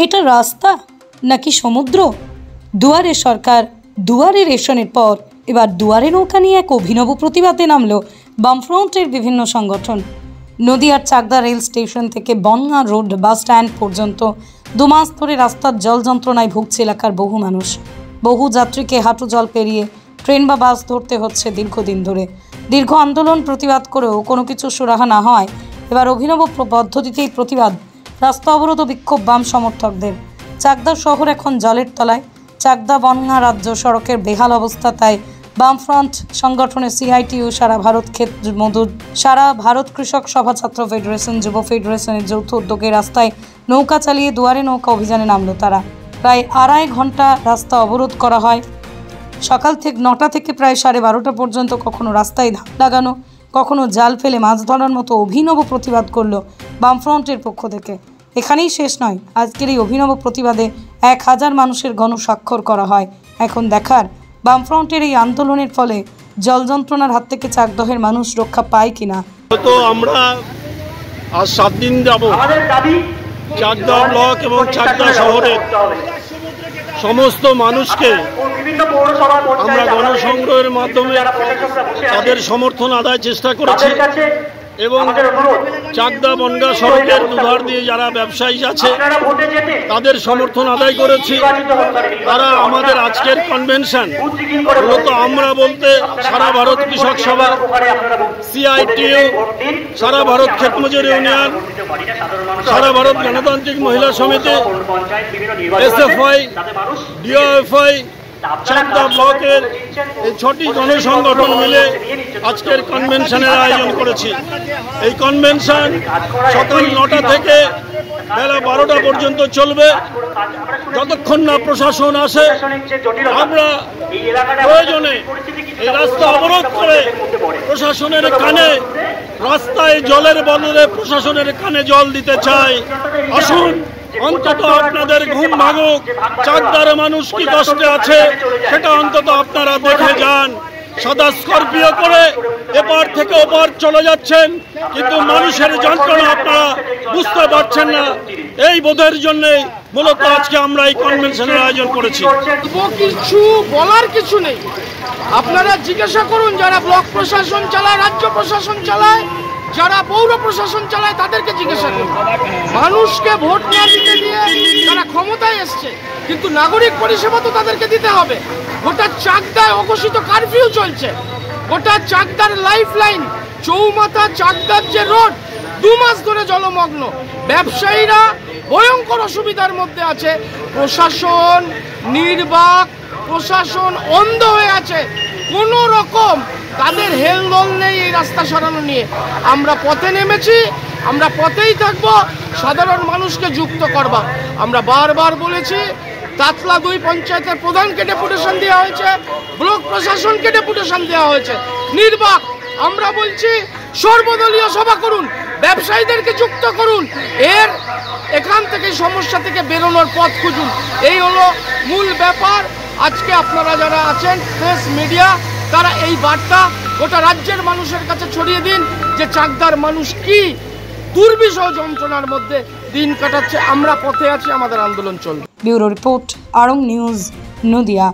এটা রাস্তা নাকি সমুদ্র? দুয়ারে সরকার, দুয়ারে রেশনের পর এবার দুয়ারে নৌকা নিয়ে এক অভিনব প্রতিবাদে নামল বামফ্রন্টের বিভিন্ন সংগঠন। নদিয়ার চাকদা রেল স্টেশন থেকে বনগাঁ রোড বাস স্ট্যান্ড পর্যন্ত 2 মাস ধরে রাস্তার জল যন্ত্রণায় ভুগছে এলাকার বহু মানুষ। বহু যাত্রীকে হাঁটু জল পেরিয়ে ট্রেন বা বাস ধরতে হচ্ছে দীর্ঘদিন ধরে। দীর্ঘ আন্দোলন প্রতিবাদ করেও কোনো কিছু সুরাহা না হয় এবার অভিনব পদ্ধতিতেই প্রতিবাদ, রাস্তা অবরোধ ও বিক্ষোভ বাম সমর্থকদের। চাকদা শহর এখন জলের তলায়। চাকদা বনগাঁ রাজ্য সড়কের বেহাল অবস্থা, তাই বামফ্রন্ট সংগঠনের সিআইটিইউ, সারা ভারত কৃষক সভা, ছাত্র ফেডারেশন, যুব ফেডারেশনের যৌথ উদ্যোগে রাস্তায় নৌকা চালিয়ে দুয়ারে নৌকা অভিযানে নামলো তারা। প্রায় 2.5 ঘন্টা রাস্তা অবরোধ করা হয়। সকাল থেকে 9টা থেকে প্রায় 12:30 পর্যন্ত কখনো রাস্তায় ধান লাগানো, কখনো জাল ফেলে মাছ ধরার মতো অভিনব প্রতিবাদ করলো বামফ্রন্টের পক্ষ থেকে। এখানেই শেষ নয়, আজকের এই অভিনব প্রতিবাদে 1000 মানুষের গণস্বাক্ষর করা হয়। এখন দেখার বামফ্রন্টের এই আন্দোলনের ফলে জল যন্ত্রণার হাত থেকে চাকদহের মানুষ রক্ষা পায় কিনা। তো আমরা আজ 7 দিন যাব চাকদা ব্লক এবং চাকদা শহরের সমস্ত মানুষকে আমরা গণসংগ্রহের মাধ্যমে তাদের সমর্থন আদায় চেষ্টা করেছি এবং চাকদা বনগাঁ সড়কের দুধার দিয়ে যারা ব্যবসায়ী আছে তাদের সমর্থন আদায় করেছি। তারা আমাদের আজকের কনভেনশন মূলত আমরা বলতে সারা ভারত কৃষক সভা, সিআইটিইউ, সারা ভারত ক্ষেত মজুর ইউনিয়ন, সারা ভারত গণতান্ত্রিক মহিলা সমিতি, এসএফআই, ডিওএফআই, চাকদা ব্লকের এই 6টি জনসংগঠন মিলে আজকের কনভেনশনের আয়োজন করেছি। এই কনভেনশন সকাল 9টা থেকে বেলা 12টা পর্যন্ত চলবে। যতক্ষণ না প্রশাসন আসে আমরা প্রয়োজনে এই রাস্তা অবরোধ করে প্রশাসনের কানে, রাস্তায় জলের বদলে প্রশাসনের কানে জল দিতে চাই। আসুন, অন্তত আপনাদের ঘুম ভাঙুক, চাকদার মানুষ কি কষ্টে আছে সেটা অন্তত আপনারা দেখে যান। সাদা স্করপিও করে এপার থেকে ওপার চলে যাচ্ছেন, কিন্তু মানুষের যন্ত্রণা আপনারা বুঝতে পারছেন না। এই বোধের জন্য মূলত আজকে আমরা এই কনভেনশনের আয়োজন করেছি। কিছু বলার কিছু নেই, আপনারা জিজ্ঞাসা করুন যারা ব্লক প্রশাসন চালায়, রাজ্য প্রশাসন চালায়, যারা পৌর প্রশাসন চালায় তাদেরকে জিজ্ঞাসা করুন। মানুষকে ভোট না দিতে দিয়ে তারা ক্ষমতায় এসছে, কিন্তু নাগরিক পরিষেবা তো তাদেরকে দিতে হবে। গোটা চাকদায় অঘোষিত কারফিউ চলছে, গোটা চাকদার লাইফ লাইন চৌমাথা চাকদার যে রোড 2 মাস ধরে জলমগ্ন। ব্যবসায়ীরা ভয়ঙ্কর অসুবিধার মধ্যে আছে। প্রশাসন নির্বাক, প্রশাসন অন্ধ হয়ে আছে। কোনো রকম তাদের হেলদোল নেই এই রাস্তা সরানো নিয়ে। আমরা পথে নেমেছি, আমরা পথেই থাকব, সাধারণ মানুষকে যুক্ত করবা। আমরা বারবার বলেছি, তাতলা 2 পঞ্চায়েতের প্রধানকে ডেপুটেশন দেওয়া হয়েছে, ব্লক প্রশাসনকে ডেপুটেশন দেওয়া হয়েছে। নির্বাক আমরা বলছি সর্বদলীয় সভা করুন, ব্যবসায়ীদেরকে যুক্ত করুন, এখান থেকে সমস্যা থেকে বেরোনোর পথ খুঁজুন। এই হলো মূল ব্যাপার। আজকে আপনারা যারা আছেন প্রেস মিডিয়া, তারা এই বার্তা গোটা রাজ্যের মানুষের কাছে ছড়িয়ে দিন যে চাকদার মানুষ কি দুর্বিষহ যন্ত্রণার মধ্যে দিন কাটাচ্ছে। আমরা পথে আছি, আমাদের আন্দোলন চলবে। Bureau report, Arang news, Nadia.